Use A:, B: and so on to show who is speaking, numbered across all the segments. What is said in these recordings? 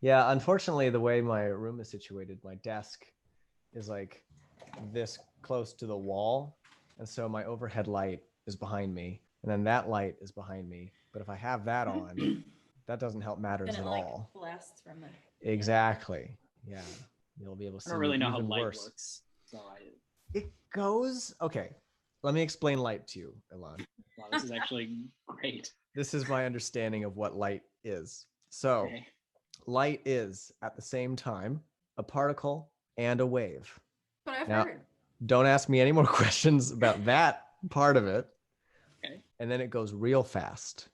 A: Yeah, unfortunately, the way my room is situated, my desk is like this close to the wall. And so my overhead light is behind me. And then that light is behind me. But if I have that on, that doesn't help
B: Then
A: matters
B: it
A: at
B: like
A: all.
B: blasts from it. Yeah.
A: Exactly. Yeah. You'll be able to
C: I don't
A: see me
C: really know how
A: even
C: light
A: worse.
C: works, so I
A: It goes, okay. Let me explain light to you, Elon.
C: wow, this is actually great.
A: This is my understanding of what light is. So,
C: Okay.
A: light is at the same time a particle and a wave.
B: But I've
A: Now,
B: heard.
A: don't ask me any more questions about that part of it.
C: Okay.
A: And then it goes real fast.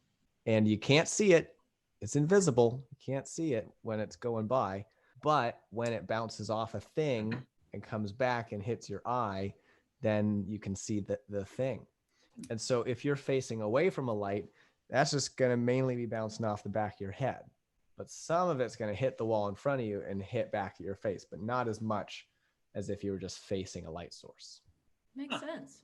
A: And you can't see it. It's invisible. You can't see it when it's going by. But when it bounces off a thing and comes back and hits your eye, then you can see the thing. And so if you're facing away from a light, that's just going to mainly be bouncing off the back of your head. But some of it's going to hit the wall in front of you and hit back at your face, but not as much as if you were just facing a light source.
B: Makes
C: Huh.
B: sense.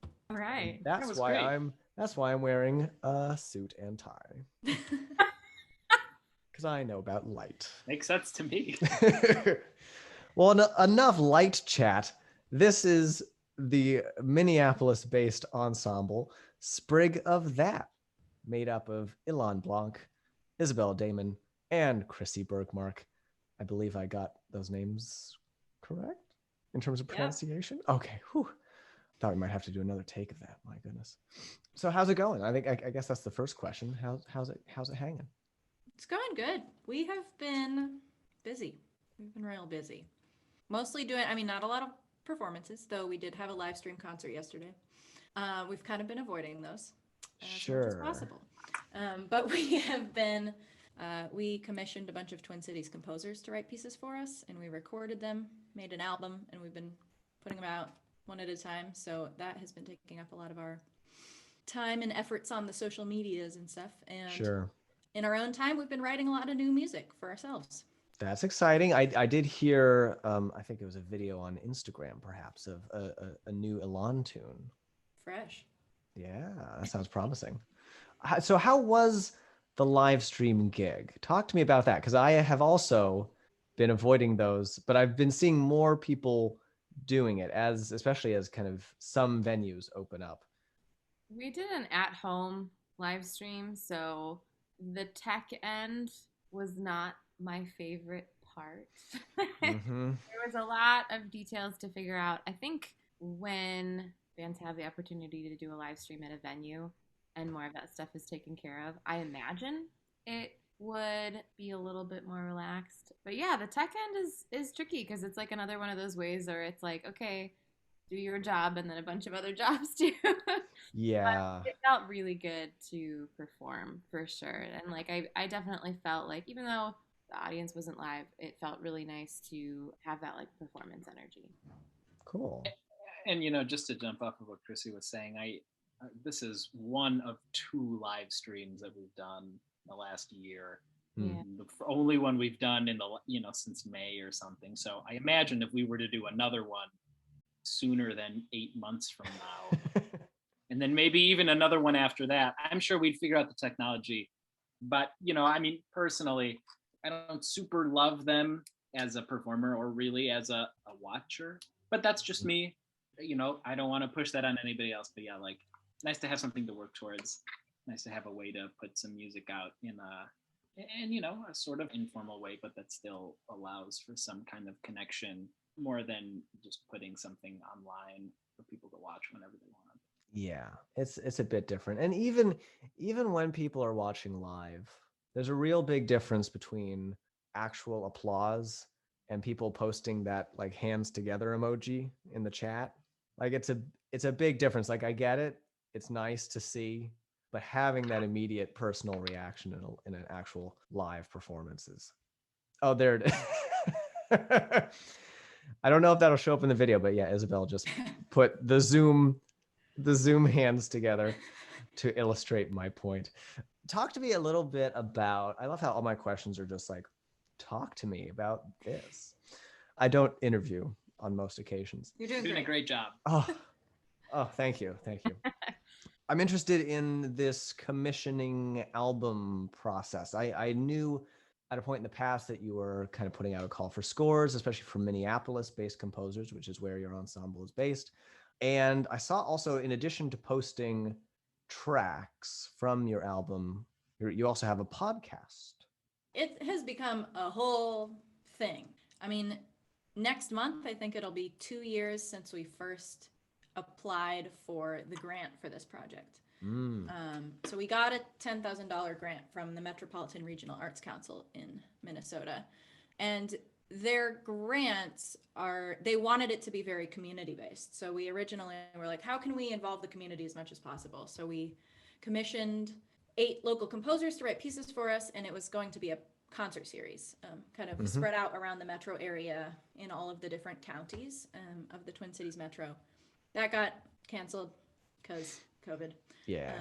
D: All
A: And
D: right.
C: That was great.
A: that's why I'm wearing a suit and tie, because I know about light.
C: Makes sense to me.
A: Well, enough light chat. This is the Minneapolis-based ensemble Sprig of That, made up of Ilan Blanc, Isabel Damon, and Chrissy Bergmark. I believe I got those names correct in terms of
B: Yep.
A: pronunciation. Okay, whew. Thought we might have to do another take of that. My goodness. So how's it going? I guess that's the first question. How's it hanging?
B: It's going good. We have been busy. We've been real busy. Mostly doing, I mean, not a lot of performances, though we did have a live stream concert yesterday. We've kind of been avoiding those as much as
A: Sure.
B: possible. But we have been, we commissioned a bunch of Twin Cities composers to write pieces for us, and we recorded them, made an album, and we've been putting them out one at a time. So that has been taking up a lot of our time and efforts on the social medias and stuff. And
A: Sure.
B: in our own time, we've been writing a lot of new music for ourselves.
A: That's exciting. I did hear, I think it was a video on Instagram, perhaps, of a new Elon tune.
B: Fresh.
A: Yeah, that sounds promising. So, how was the live stream gig? Talk to me about that, because I have also been avoiding those, but I've been seeing more people doing it, as especially as kind of some venues open up.
D: We did an at-home live stream, so the tech end was not my favorite part.
A: Mm-hmm.
D: There was a lot of details to figure out. I think when bands have the opportunity to do a live stream at a venue and more of that stuff is taken care of, I imagine it would be a little bit more relaxed. But yeah, the tech end is tricky because it's like another one of those ways where it's like, okay, do your job and then a bunch of other jobs too. But
A: Yeah.
D: it felt really good to perform for sure. And like I definitely felt like even though the audience wasn't live, it felt really nice to have that like performance energy.
A: Cool.
C: And just to jump off of what Chrissy was saying, I this is one of two live streams that we've done in the last year.
A: Hmm.
D: Yeah.
C: The only one we've done in the since May or something. So I imagine if we were to do another one sooner than 8 months from now, and then maybe even another one after that, I'm sure we'd figure out the technology. But I mean, personally, I don't super love them as a performer or really as a watcher. But that's just me. I don't want to push that on anybody else. But yeah, like nice to have something to work towards. Nice to have a way to put some music out in a sort of informal way, but that still allows for some kind of connection more than just putting something online for people to watch whenever they want.
A: Yeah, it's a bit different. And even when people are watching live, there's a real big difference between actual applause and people posting that like hands together emoji in the chat. Like it's a big difference. Like I get it. It's nice to see, but having that immediate personal reaction in an actual live performance is, oh, there it is. I don't know if that'll show up in the video, but yeah, Isabel just put the Zoom hands together to illustrate my point. Talk to me a little bit about, I love how all my questions are just like, talk to me about this. I don't interview on most occasions.
B: You're
C: You're
B: doing
C: doing a
B: great.
C: great job.
A: Oh, oh, thank you. Thank you. I'm interested in this commissioning album process. I knew at a point in the past that you were kind of putting out a call for scores, especially for Minneapolis-based composers, which is where your ensemble is based. And I saw also, in addition to posting tracks from your album, you also have a podcast.
B: It has become a whole thing. I mean, next month, I think it'll be 2 years since we first applied for the grant for this project. So we got a $10,000 grant from the Metropolitan Regional Arts Council in Minnesota. And their grants they wanted it to be very community based. So we originally were like, how can we involve the community as much as possible? So we commissioned 8 local composers to write pieces for us, and it was going to be a concert series, kind of spread out around the metro area in all of the different counties of the Twin Cities metro. That got canceled because COVID.
A: Yeah.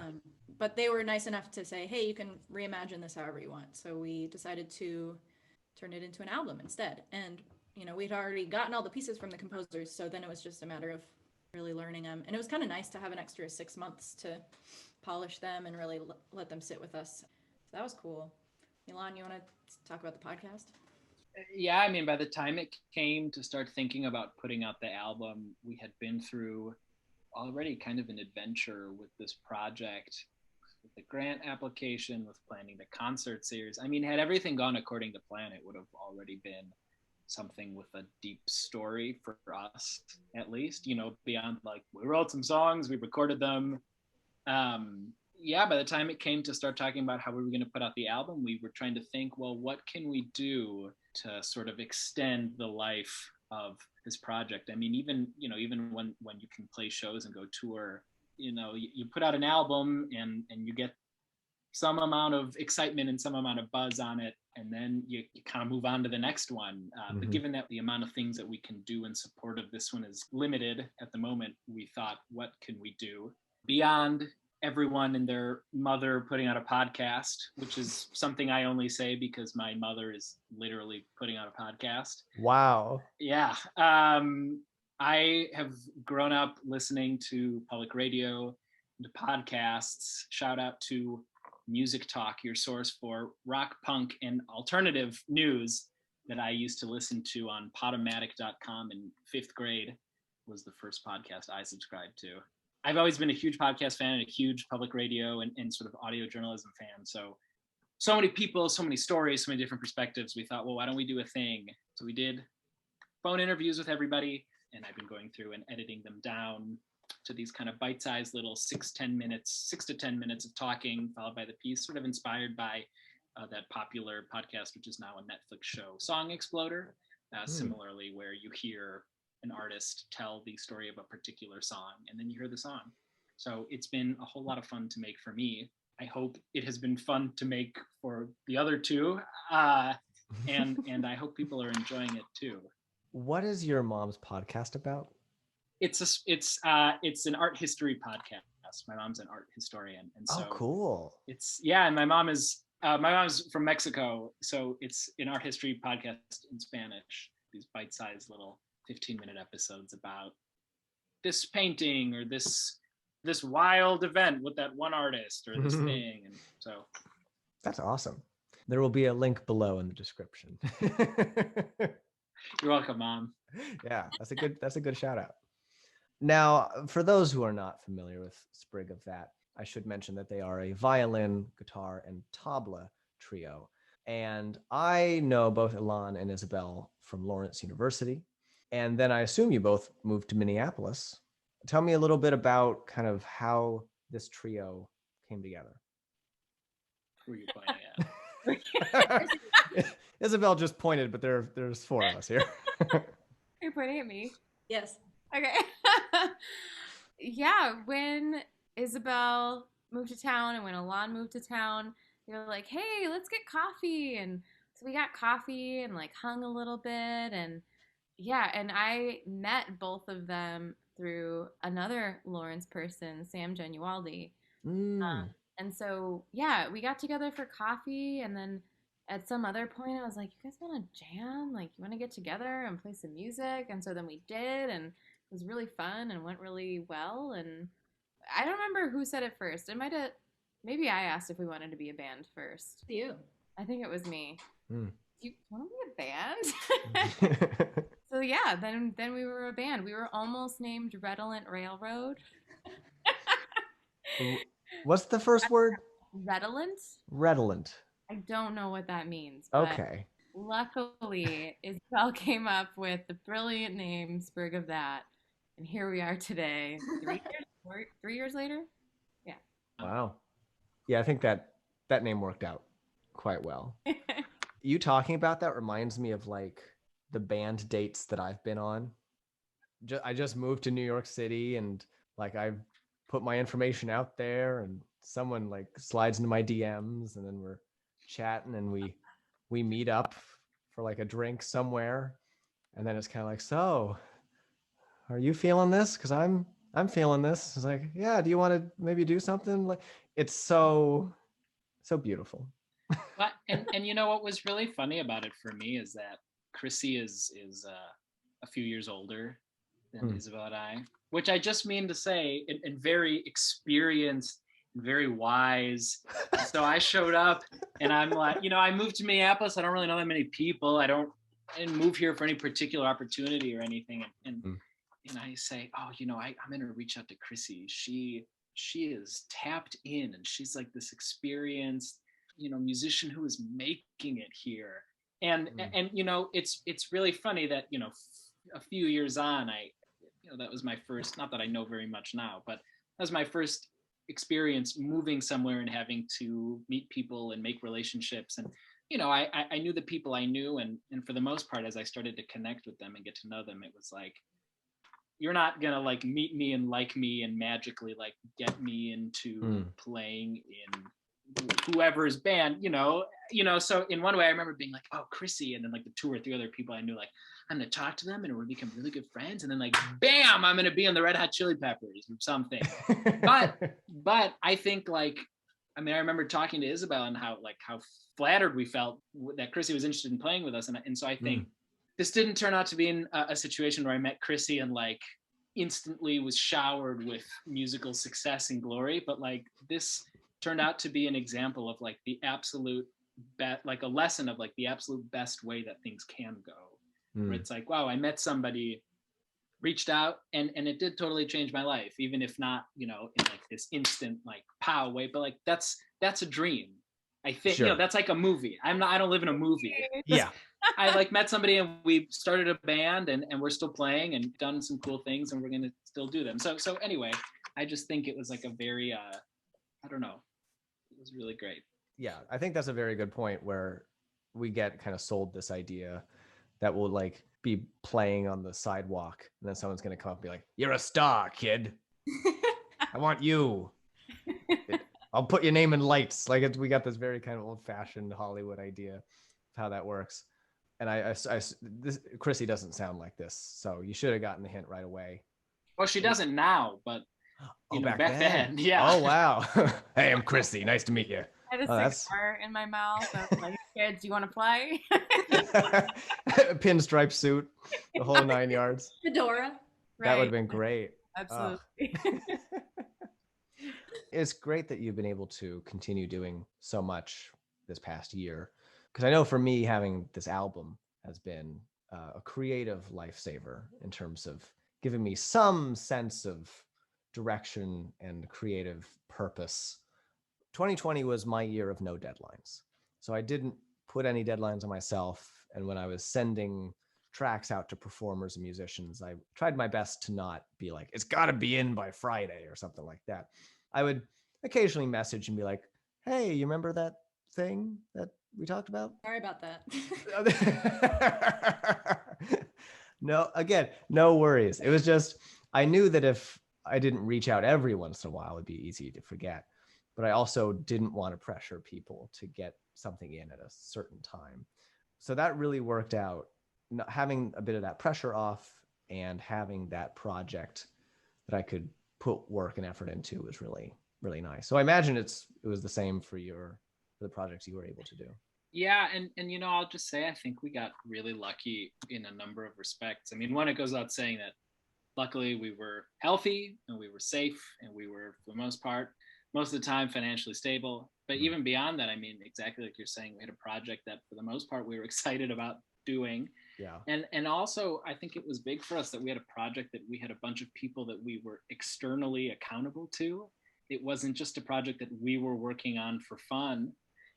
B: But they were nice enough to say, hey, you can reimagine this however you want. So we decided to turn it into an album instead. And, we'd already gotten all the pieces from the composers. So then it was just a matter of really learning them. And it was kind of nice to have an extra 6 months to polish them and really let them sit with us. So that was cool. Milan, you want to talk about the podcast?
C: Yeah, I mean, by the time it came to start thinking about putting out the album, we had been through already kind of an adventure with this project, with the grant application, with planning the concert series. I mean, had everything gone according to plan, it would have already been something with a deep story for us, at least, beyond like, we wrote some songs, we recorded them. Yeah, by the time it came to start talking about how we were going to put out the album, we were trying to think, well, what can we do to sort of extend the life of this project? I mean, even when you can play shows and go tour, you put out an album and you get some amount of excitement and some amount of buzz on it, and then you kind of move on to the next one. But given that the amount of things that we can do in support of this one is limited at the moment, we thought, what can we do beyond everyone and their mother putting out a podcast, which is something I only say because my mother is literally putting out a podcast.
A: Wow.
C: Yeah. I have grown up listening to public radio, to podcasts. Shout out to Music Talk, your source for rock, punk, and alternative news that I used to listen to on Podomatic.com in 5th grade. Was the first podcast I subscribed to. I've always been a huge podcast fan and a huge public radio and sort of audio journalism fan. So many people, so many stories, so many different perspectives. We thought, well, why don't we do a thing? So we did phone interviews with everybody, and I've been going through and editing them down to these kind of bite-sized little 6 to 10 minutes of talking, followed by the piece, sort of inspired by that popular podcast, which is now a Netflix show, Song Exploder. Similarly, where you hear an artist tell the story of a particular song, and then you hear the song. So it's been a whole lot of fun to make for me. I hope it has been fun to make for the other two, and I hope people are enjoying it too.
A: What is your mom's podcast about?
C: It's an art history podcast. My mom's an art historian, and so
A: cool.
C: And my mom's from Mexico, so it's an art history podcast in Spanish. These bite-sized little 15-minute episodes about this painting or this wild event with that one artist or this thing. And so
A: that's awesome. There will be a link below in the description.
C: You're welcome, Mom.
A: Yeah, that's a good shout out. Now, for those who are not familiar with Sprig of That, I should mention that they are a violin, guitar, and tabla trio. And I know both Ilan and Isabel from Lawrence University. And then I assume you both moved to Minneapolis. Tell me a little bit about kind of how this trio came together.
C: Who are you pointing at?
A: Isabel just pointed, but there's 4 of us here.
D: You're pointing at me?
B: Yes.
D: Okay. Yeah, when Isabel moved to town and when Ilan moved to town, they were like, hey, let's get coffee. And so we got coffee and like hung a little bit. And yeah, and I met both of them through another Lawrence person, Sam Genualdi. And so, yeah, we got together for coffee. And then at some other point, I was like, you guys want to jam? Like, you want to get together and play some music? And so then we did. And it was really fun and went really well. And I don't remember who said it first. Maybe I asked if we wanted to be a band first.
B: You.
D: I think it was me. Do you want to be a band? So yeah, then we were a band. We were almost named Redolent Railroad.
A: What's the first word?
D: Redolent?
A: Redolent.
D: I don't know what that means, but
A: Okay.
D: luckily Isabel came up with the brilliant name Sprig of That. And here we are today. 3 years later? Yeah.
A: Wow. Yeah, I think that name worked out quite well. You talking about that reminds me of like the band dates that I've been on. I just moved to New York City, and like I've put my information out there, and someone like slides into my DMs, and then we're chatting, and we meet up for like a drink somewhere, and then it's kind of like, so are you feeling this? Because I'm feeling this. It's like, yeah, do you want to maybe do something? Like, it's so beautiful.
C: But and you know what was really funny about it for me is that Chrissy is a few years older than Isabel and I, which I just mean to say, and very experienced, and very wise. So I showed up, and I'm like, I moved to Minneapolis. I don't really know that many people. I didn't move here for any particular opportunity or anything. And I say, oh, I'm gonna reach out to Chrissy. She is tapped in, and she's like this experienced, musician who is making it here. And it's really funny that a few years on, that was my first. Not that I know very much now, but that was my first experience moving somewhere and having to meet people and make relationships. And I knew the people I knew, and for the most part, as I started to connect with them and get to know them, it was like, you're not gonna like meet me and like me and magically like get me into playing in whoever's band, so in one way I remember being like, oh, Chrissy, and then like the 2 or 3 other people I knew, like, I'm gonna talk to them and we're gonna become really good friends, and then like bam, I'm gonna be on the Red Hot Chili Peppers or something. but I think like, I remember talking to Isabel and how flattered we felt that Chrissy was interested in playing with us, and so I think this didn't turn out to be in a situation where I met Chrissy and like instantly was showered with musical success and glory, but like this turned out to be an example of like the absolute like a lesson of like the absolute best way that things can go. Where it's like, wow, I met somebody, reached out, and it did totally change my life, even if not, in like this instant like pow way, but like that's a dream. I think,
A: Sure.
C: that's like a movie. I don't live in a movie.
A: Yeah.
C: I like met somebody and we started a band and we're still playing and done some cool things and we're going to still do them. So anyway, I just think it was like a very, I don't know. It was really great.
A: Yeah. I think that's a very good point where we get kind of sold this idea that we'll like be playing on the sidewalk and then someone's going to come up and be like, you're a star, kid. I want you. I'll put your name in lights. Like we got this very kind of old-fashioned Hollywood idea of how that works. And this Chrissy doesn't sound like this, so you should have gotten the hint right away.
C: Well, she doesn't now, but back then, yeah.
A: Oh wow. Hey, I'm Chrissy. Nice to meet you.
D: I had a cigar in my mouth. I was like, kids, do you want to play?
A: Pinstripe suit, the whole 9 yards.
B: Fedora.
A: That would have been great.
D: Absolutely.
A: It's great that you've been able to continue doing so much this past year. Because I know for me, having this album has been a creative lifesaver in terms of giving me some sense of direction and creative purpose. 2020 was my year of no deadlines. So I didn't put any deadlines on myself. And when I was sending tracks out to performers and musicians, I tried my best to not be like, it's got to be in by Friday or something like that. I would occasionally message and be like, hey, you remember that thing that we talked about?
B: Sorry about that.
A: No, again, no worries. It was just, I knew that if I didn't reach out every once in a while, it'd be easy to forget. But I also didn't want to pressure people to get something in at a certain time. So that really worked out. Having a bit of that pressure off and having that project that I could put work and effort into was really, really nice. So I imagine it was the same for the projects you were able to do.
C: Yeah, and I'll just say I think we got really lucky in a number of respects. I mean, one, it goes without saying that luckily we were healthy and we were safe and we were, for the most part, most of the time, financially stable. But even beyond that, I mean, exactly like you're saying, we had a project that for the most part we were excited about doing.
A: Yeah.
C: And also I think it was big for us that we had a project that we had a bunch of people that we were externally accountable to. It wasn't just a project that we were working on for fun.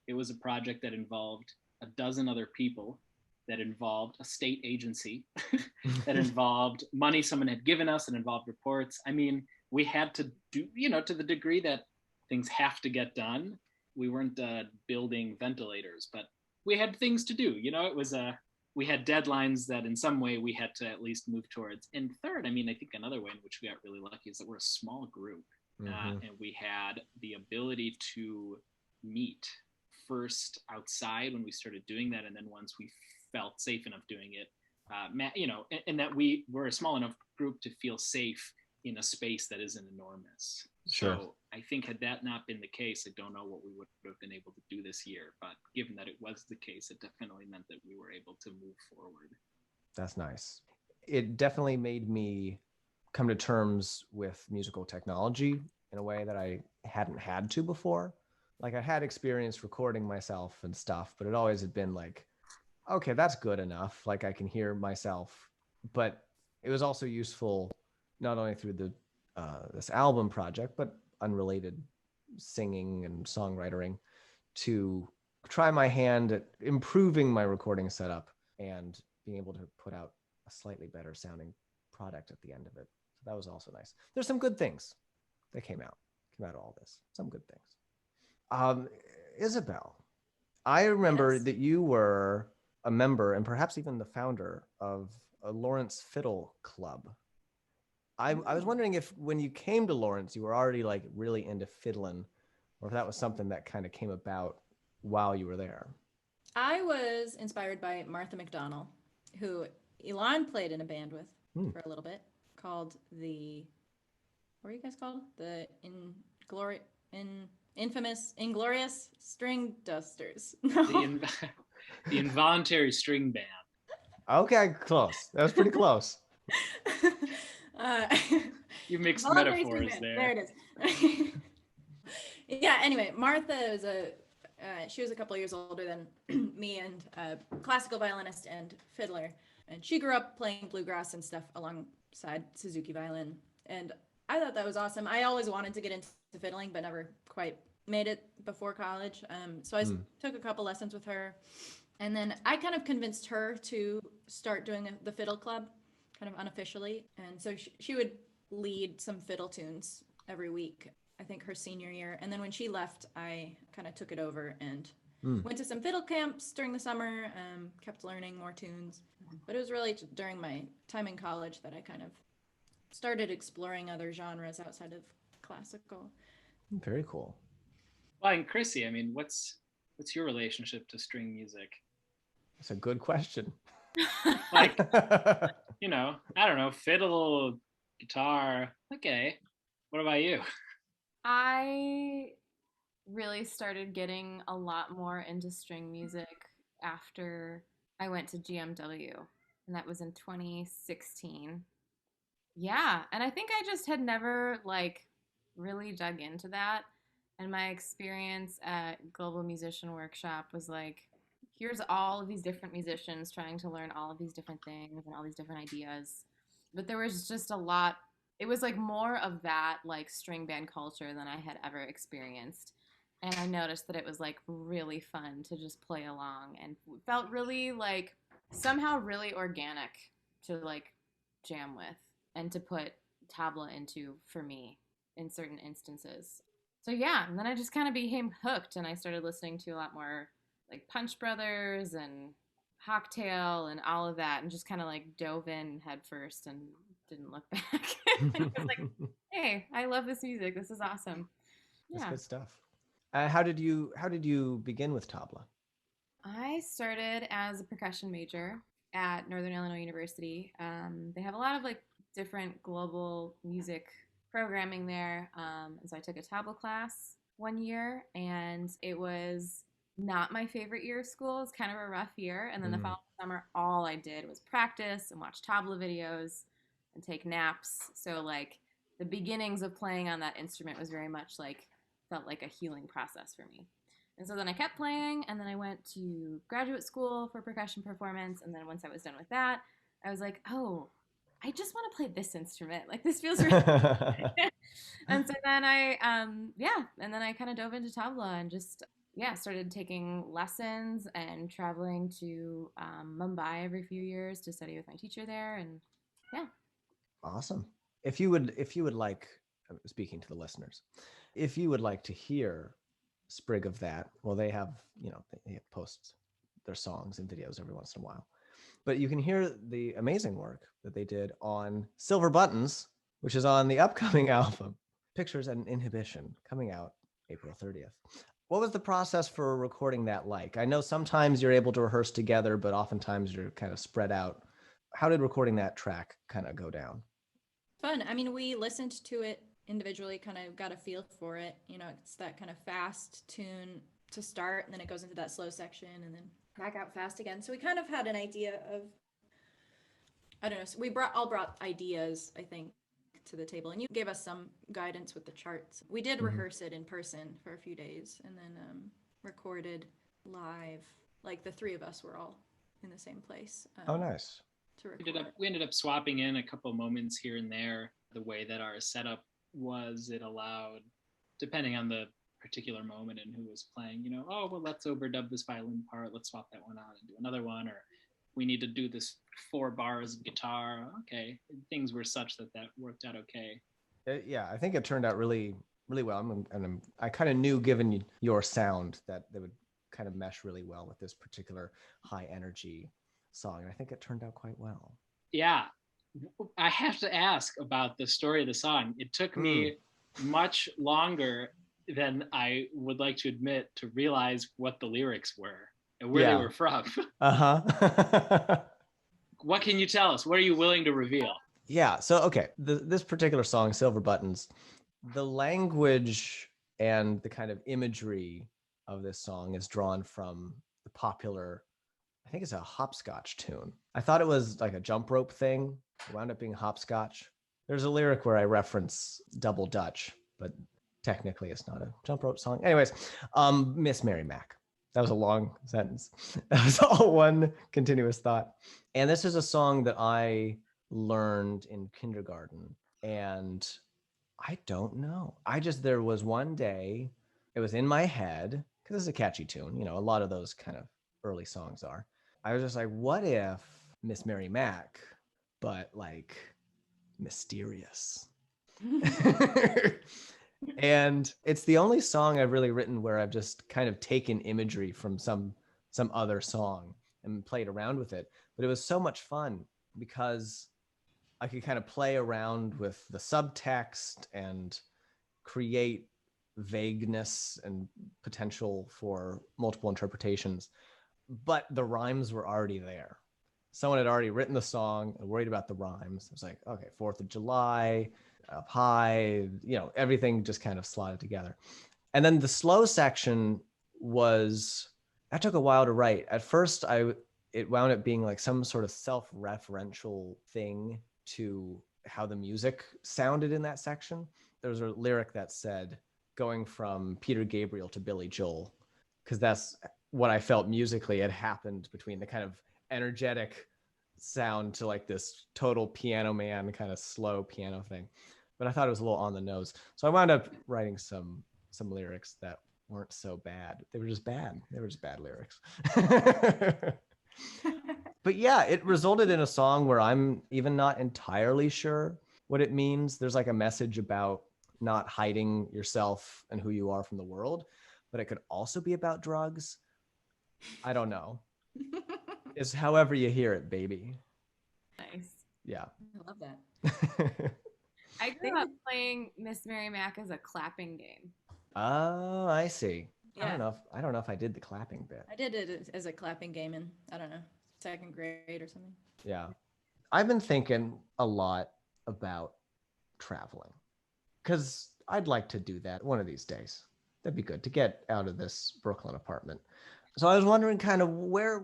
C: It was a project that involved a dozen other people, that involved a state agency, that involved money someone had given us, and involved reports. I mean, we had to do, to the degree that things have to get done. We weren't building ventilators, but we had things to do. It was we had deadlines that in some way we had to at least move towards. And third, I mean, I think another way in which we got really lucky is that we're a small group, and we had the ability to meet first outside when we started doing that, and then once we felt safe enough doing it, and that we were a small enough group to feel safe in a space that isn't enormous.
A: Sure.
C: So I think had that not been the case, I don't know what we would have been able to do this year. But given that it was the case, it definitely meant that we were able to move forward.
A: That's nice. It definitely made me come to terms with musical technology in a way that I hadn't had to before. Like I had experience recording myself and stuff, but it always had been like, okay, that's good enough. Like I can hear myself, but it was also useful not only through the this album project, but unrelated singing and songwriting, to try my hand at improving my recording setup and being able to put out a slightly better sounding product at the end of it. So that was also nice. There's some good things that came out of all this. Some good things. Isabel, I remember
B: Yes.
A: that you were a member and perhaps even the founder of a Lawrence Fiddle Club. I was wondering if when you came to Lawrence, you were already like really into fiddling, or if that was something that kind of came about while you were there.
B: I was inspired by Martha McDonald, who Elon played in a band with for a little bit, called what are you guys called? The infamous Inglorious String Dusters.
C: The involuntary string band.
A: Okay, close. That was pretty close.
B: uh,
C: You mixed
B: voluntary
C: metaphors
B: string band.
C: there.
B: There it is. Yeah. Anyway, Martha was she was a couple years older than me, and a classical violinist and fiddler. And she grew up playing bluegrass and stuff alongside Suzuki violin. And I thought that was awesome. I always wanted to get into fiddling, but never quite made it before college. So I took a couple lessons with her. And then I kind of convinced her to start doing the fiddle club, kind of unofficially. And so she would lead some fiddle tunes every week, I think her senior year. And then when she left, I kind of took it over and went to some fiddle camps during the summer, kept learning more tunes. But it was really during my time in college that I kind of started exploring other genres outside of classical.
A: Very cool.
C: Well, and Chrissy, I mean, what's your relationship to string music?
A: That's a good question.
C: Like, I don't know, fiddle, guitar. Okay. What about you?
D: I really started getting a lot more into string music after I went to GMW, and that was in 2016. Yeah, and I think I just had never really dug into that. And my experience at Global Musician Workshop was like, here's all of these different musicians trying to learn all of these different things and all these different ideas. But there was just a lot. It was like more of that like string band culture than I had ever experienced. And I noticed that it was like really fun to just play along and felt really like somehow really organic to like jam with and to put tabla into for me in certain instances. So yeah, and then I just kind of became hooked and I started listening to a lot more like Punch Brothers and Hawktail and all of that and just kind of like dove in head first and didn't look back. And was like, hey, I love this music. This is awesome.
A: That's
D: Yeah.
A: good stuff. How did you begin with tabla?
D: I started as a percussion major at Northern Illinois University. They have a lot of like different global music programming there. And so I took a tabla class one year, and it was not my favorite year of school. It was kind of a rough year. And then the following summer, all I did was practice and watch tabla videos and take naps. So like the beginnings of playing on that instrument was very much like felt like a healing process for me. And so then I kept playing, and then I went to graduate school for percussion performance. And then once I was done with that, I was like, oh, I just want to play this instrument. Like this feels really. And so then and then I kind of dove into tabla and just started taking lessons and traveling to Mumbai every few years to study with my teacher there, and yeah.
A: Awesome. If you would like, speaking to the listeners, if you would like to hear Sprig of That, well, they have, they post their songs and videos every once in a while, but you can hear the amazing work that they did on Silver Buttons, which is on the upcoming album, Pictures and Inhibition, coming out April 30th. What was the process for recording that like? I know sometimes you're able to rehearse together, but oftentimes you're kind of spread out. How did recording that track kind of go down?
B: Fun. I mean, we listened to it individually, kind of got a feel for it. It's that kind of fast tune to start, and then it goes into that slow section, and then back out fast again. So we kind of had an idea of, I don't know. So we all brought ideas, I think, to the table, and you gave us some guidance with the charts. We did rehearse it in person for a few days, and then recorded live. Like the three of us were all in the same place.
A: Oh, nice.
B: To record.
C: We ended up swapping in a couple moments here and there. The way that our setup was, it allowed, depending on the particular moment and who was playing, oh, well, let's overdub this violin part, let's swap that one out and do another one, or we need to do this 4 bars of guitar. Okay, things were such that worked out okay.
A: Yeah, I think it turned out really, really well. I kind of knew, given your sound, that they would kind of mesh really well with this particular high energy song. And I think it turned out quite well.
C: Yeah. I have to ask about the story of the song. It took me much longer than I would like to admit to realize what the lyrics were and where they were from.
A: Uh-huh.
C: What can you tell us? What are you willing to reveal?
A: Yeah. So, okay. This particular song, Silver Buttons, the language and the kind of imagery of this song is drawn from the popular, I think it's a hopscotch tune. I thought it was like a jump rope thing. It wound up being hopscotch. There's a lyric where I reference double Dutch, but technically it's not a jump rope song. Anyways, Miss Mary Mac. That was a long sentence. That was all one continuous thought. And this is a song that I learned in kindergarten. And I don't know. There was one day, it was in my head, because it's a catchy tune. A lot of those kind of early songs are. I was just like, what if Miss Mary Mac, but like mysterious? And it's the only song I've really written where I've just kind of taken imagery from some other song and played around with it. But it was so much fun because I could kind of play around with the subtext and create vagueness and potential for multiple interpretations. But the rhymes were already there. Someone had already written the song and worried about the rhymes. It was like, okay, 4th of July, up high, everything just kind of slotted together. And then the slow section that took a while to write. At first, it wound up being like some sort of self-referential thing to how the music sounded in that section. There was a lyric that said, going from Peter Gabriel to Billy Joel, because that's what I felt musically had happened between the kind of energetic sound to like this total piano man kind of slow piano thing. But I thought it was a little on the nose. So I wound up writing some lyrics that weren't so bad. They were just bad. They were just bad lyrics. But yeah, it resulted in a song where I'm even not entirely sure what it means. There's like a message about not hiding yourself and who you are from the world, but it could also be about drugs. I don't know. It's however you hear it, baby.
D: Nice.
A: Yeah.
B: I love that.
D: I grew up playing Miss Mary Mac as a clapping game.
A: Oh, I see.
B: Yeah.
A: I don't know if I did the clapping bit.
B: I did it as a clapping game in, I don't know, 2nd grade or something.
A: Yeah. I've been thinking a lot about traveling because I'd like to do that one of these days. That'd be good to get out of this Brooklyn apartment. So I was wondering kind of where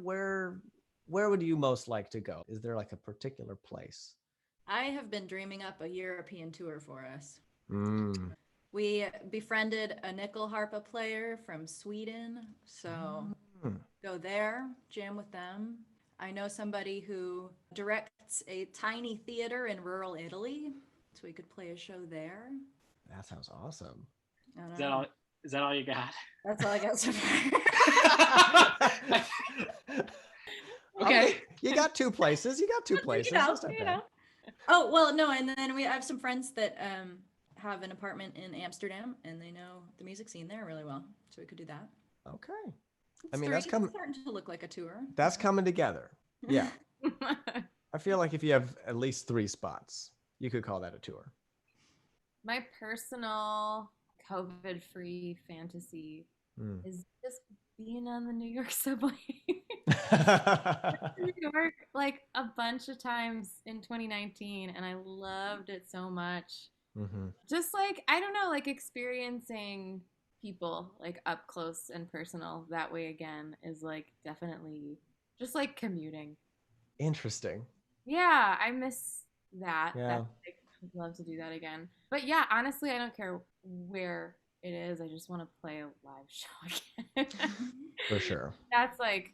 A: would you most like to go? Is there like a particular place?
B: I have been dreaming up a European tour for us. We befriended a nickel harpa player from Sweden, so
A: Hmm.
B: go there, jam with them. I know somebody who directs a tiny theater in rural Italy, so we could play a show there.
A: That sounds awesome.
B: I don't
C: Is that
B: know.
C: all? Is that all you got?
B: That's all I got so far.
C: Okay.
A: You got two places. You got two places. That's not bad.
B: Oh, well, no, and then I have some friends that have an apartment in Amsterdam, and they know the music scene there really well, so we could do that.
A: Okay.
B: It's
A: I mean, that's
B: starting to look like a tour.
A: That's coming together. Yeah. I feel like if you have at least 3 spots, you could call that a tour.
D: My personal COVID-free fantasy is just being on the New York subway. New York like a bunch of times in 2019, and I loved it so much.
A: Mm-hmm.
D: Just like, I don't know, like experiencing people like up close and personal that way again is like definitely just like commuting.
A: Interesting.
D: Yeah, I miss that.
A: Yeah.
D: That's like, I'd love to do that again. But yeah, honestly, I don't care where it is. I just want to play a live show again.
A: For sure.
D: That's like,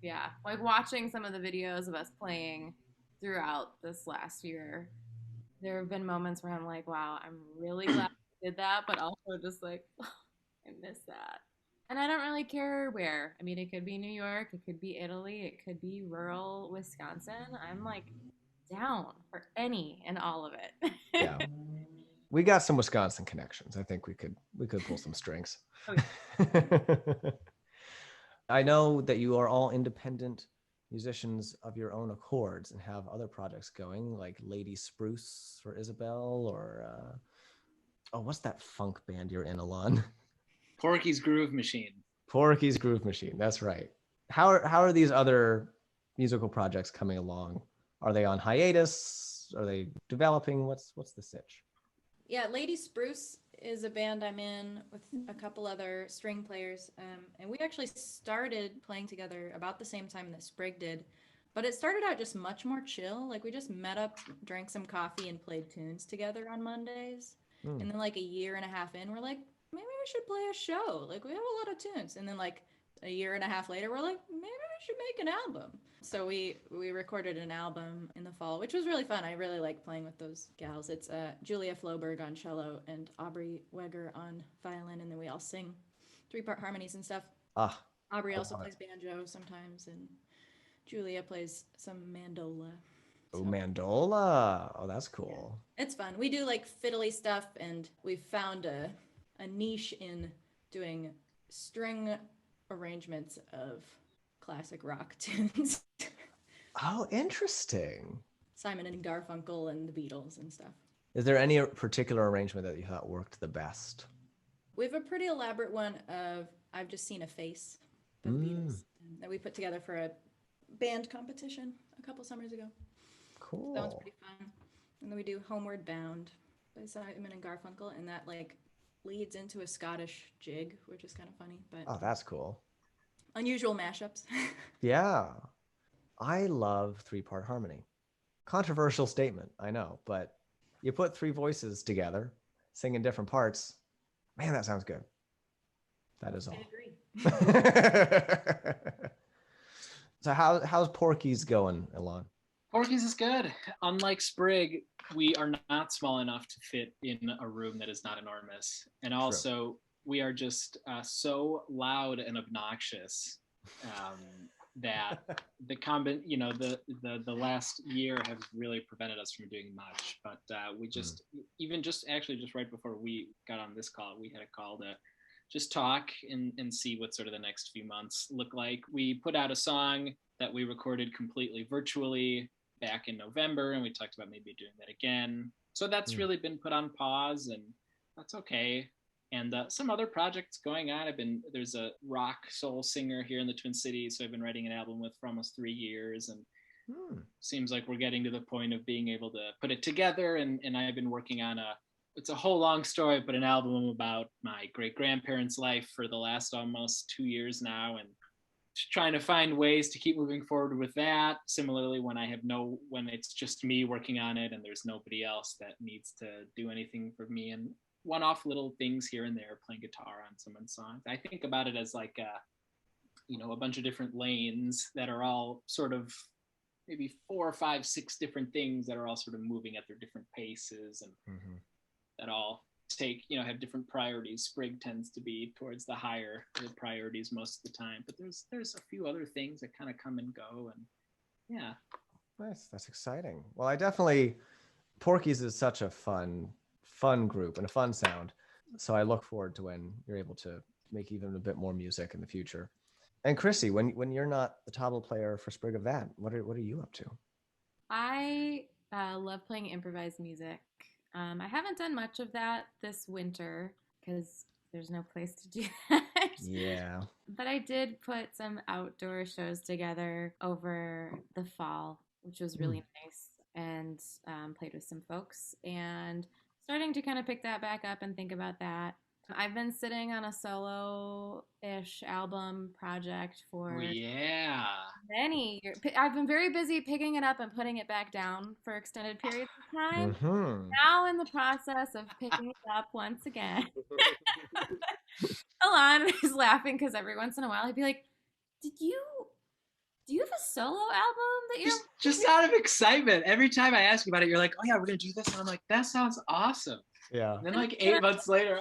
D: yeah, like watching some of the videos of us playing throughout this last year. There have been moments where I'm like, wow, I'm really glad I did that, but also just like, oh, I miss that. And I don't really care where. I mean, it could be New York, it could be Italy, it could be rural Wisconsin. I'm like down for any and all of it.
A: Yeah. We got some Wisconsin connections. I think we could pull some strings.
D: Oh, yeah.
A: I know that you are all independent musicians of your own accords and have other projects going, like Lady Spruce for Isabel, or what's that funk band you're in, Alon?
C: Porky's Groove Machine.
A: Porky's Groove Machine. That's right. How are these other musical projects coming along? Are they on hiatus? Are they developing? What's the sitch?
B: Yeah, Lady Spruce is a band I'm in with a couple other string players, and we actually started playing together about the same time that Sprig did. But it started out just much more chill. Like we just met up, drank some coffee, and played tunes together on Mondays. And then like a year and a half in, we're like, maybe we should play a show. Like we have a lot of tunes. And then like a year and a half later, we're like, maybe we should make an album. So we recorded an album in the fall, which was really fun. I really like playing with those gals. It's Julia Floberg on cello and Aubrey Weger on violin, and then we all sing 3-part harmonies and stuff. Aubrey also plays banjo sometimes, and Julia plays some mandola.
A: Oh, mandola. Oh, that's cool.
B: Yeah. It's fun. We do like fiddly stuff, and we've found a niche in doing string arrangements of classic rock tunes.
A: Oh, interesting.
B: Simon and Garfunkel and the Beatles and stuff.
A: Is there any particular arrangement that you thought worked the best?
B: We have a pretty elaborate one of I've Just Seen a Face, the Beatles, that we put together for a band competition a couple summers ago.
A: Cool.
B: That one's pretty fun. And then we do Homeward Bound by Simon and Garfunkel, and that like leads into a Scottish jig, which is kind of funny, but
A: Oh, that's cool.
B: Unusual mashups.
A: Yeah. I love 3-part harmony. Controversial statement, I know, but you put 3 voices together, singing different parts. Man, that sounds good. That is all.
B: I agree.
A: So how's Porky's going, Elon?
C: Porky's is good. Unlike Sprig, we are not small enough to fit in a room that is not enormous. And also, we are just so loud and obnoxious that the last year has really prevented us from doing much. But we just just right before we got on this call, we had a call to just talk and see what sort of the next few months look like. We put out a song that we recorded completely virtually back in November, and we talked about maybe doing that again. So that's really been put on pause, and that's okay. And some other projects going on. There's a rock soul singer here in the Twin Cities, so I've been writing an album with for almost 3 years, and seems like we're getting to the point of being able to put it together. And I've been working on it's a whole long story, but an album about my great-grandparents' life for the last almost 2 years now, and trying to find ways to keep moving forward with that. Similarly, when it's just me working on it and there's nobody else that needs to do anything for me and one-off little things here and there, playing guitar on someone's songs. I think about it as like a bunch of different lanes that are all sort of maybe 4, 5, 6 different things that are all sort of moving at their different paces, and that all take, have different priorities. Sprig tends to be towards the higher priorities most of the time, but there's a few other things that kind of come and go, and yeah.
A: Nice. That's exciting. Well, Porky's is such a fun group and a fun sound. So I look forward to when you're able to make even a bit more music in the future. And Chrissy, when you're not the tabla player for Sprig of That, what are you up to?
D: I love playing improvised music. I haven't done much of that this winter because there's no place to do that.
A: Yeah.
D: But I did put some outdoor shows together over the fall, which was really nice, and played with some folks, and starting to kind of pick that back up and think about that. I've been sitting on a solo-ish album project for
C: yeah.
D: many years. I've been very busy picking it up and putting it back down for extended periods of time. Now in the process of picking it up once again. Alon is laughing because every once in a while he'd be like, do you have a solo album that you're
C: just out of excitement? Every time I ask you about it, you're like, oh yeah, we're gonna do this, and I'm like, that sounds awesome.
A: Yeah.
C: And then like 8 months later,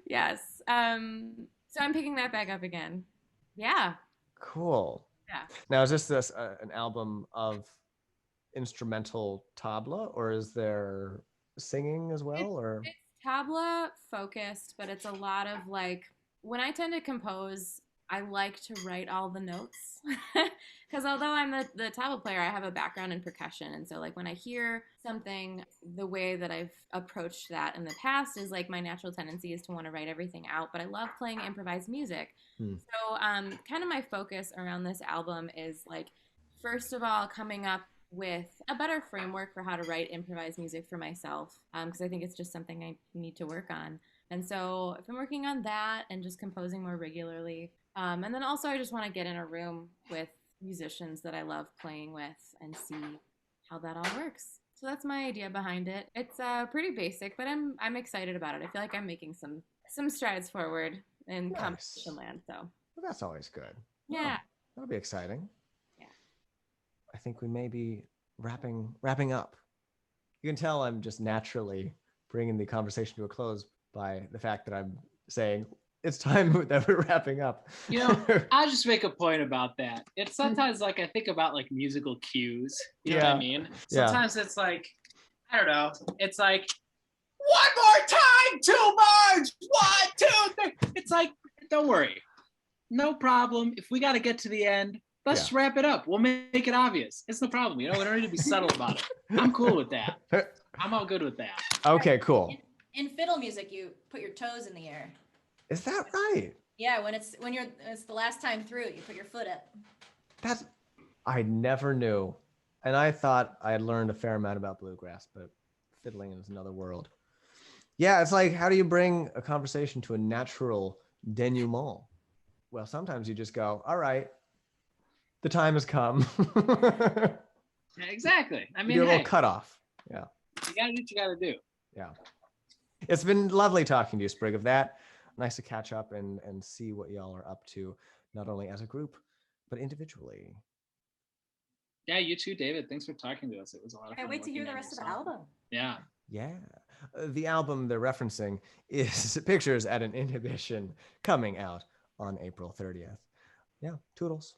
D: yes. So I'm picking that back up again. Yeah.
A: Cool.
D: Yeah.
A: Now, is this an album of instrumental tabla, or is there singing as well? Or
D: it's tabla focused, but it's a lot of like, when I tend to compose, I like to write all the notes. Because although I'm the tabla player, I have a background in percussion. And so like when I hear something, the way that I've approached that in the past is like my natural tendency is to want to write everything out. But I love playing improvised music. So kind of my focus around this album is like, first of all, coming up with a better framework for how to write improvised music for myself, because I think it's just something I need to work on. And so I've been working on that and just composing more regularly. And then also I just want to get in a room with musicians that I love playing with and see how that all works. So that's my idea behind it. It's pretty basic, but I'm excited about it. I feel like I'm making some strides forward in competition land. So
A: well, that's always good.
D: Yeah.
A: Oh, that'll be exciting.
D: Yeah.
A: I think we may be wrapping up. You can tell I'm just naturally bringing the conversation to a close by the fact that I'm saying it's time that we're wrapping up.
C: I'll just make a point about that. It's sometimes like I think about like musical cues. You know what I mean? Sometimes it's like, I don't know. It's like, one more time, 2 bars, 1, 2, 3. It's like, don't worry, no problem. If we got to get to the end, let's just wrap it up. We'll make it obvious. It's no problem. We don't need to be subtle about it. I'm cool with that. I'm all good with that.
A: Okay, cool.
B: In fiddle music, you put your toes in the air.
A: Is that right?
B: Yeah, when it's the last time through, you put your foot up.
A: I never knew. And I thought I had learned a fair amount about bluegrass, but fiddling is another world. Yeah, it's like, how do you bring a conversation to a natural denouement? Well, sometimes you just go, all right, the time has come.
C: Yeah, exactly. I mean,
A: do a little cutoff. Yeah.
C: You gotta do what you gotta do.
A: Yeah. It's been lovely talking to you, Sprig of That. Nice to catch up and see what y'all are up to, not only as a group, but individually.
C: Yeah, you too, David. Thanks for talking to us. It was a lot of fun.
B: I can't wait to hear the rest of the album.
C: Yeah.
A: Yeah. The album they're referencing is Pictures at an Inhibition, coming out on April 30th. Yeah, toodles.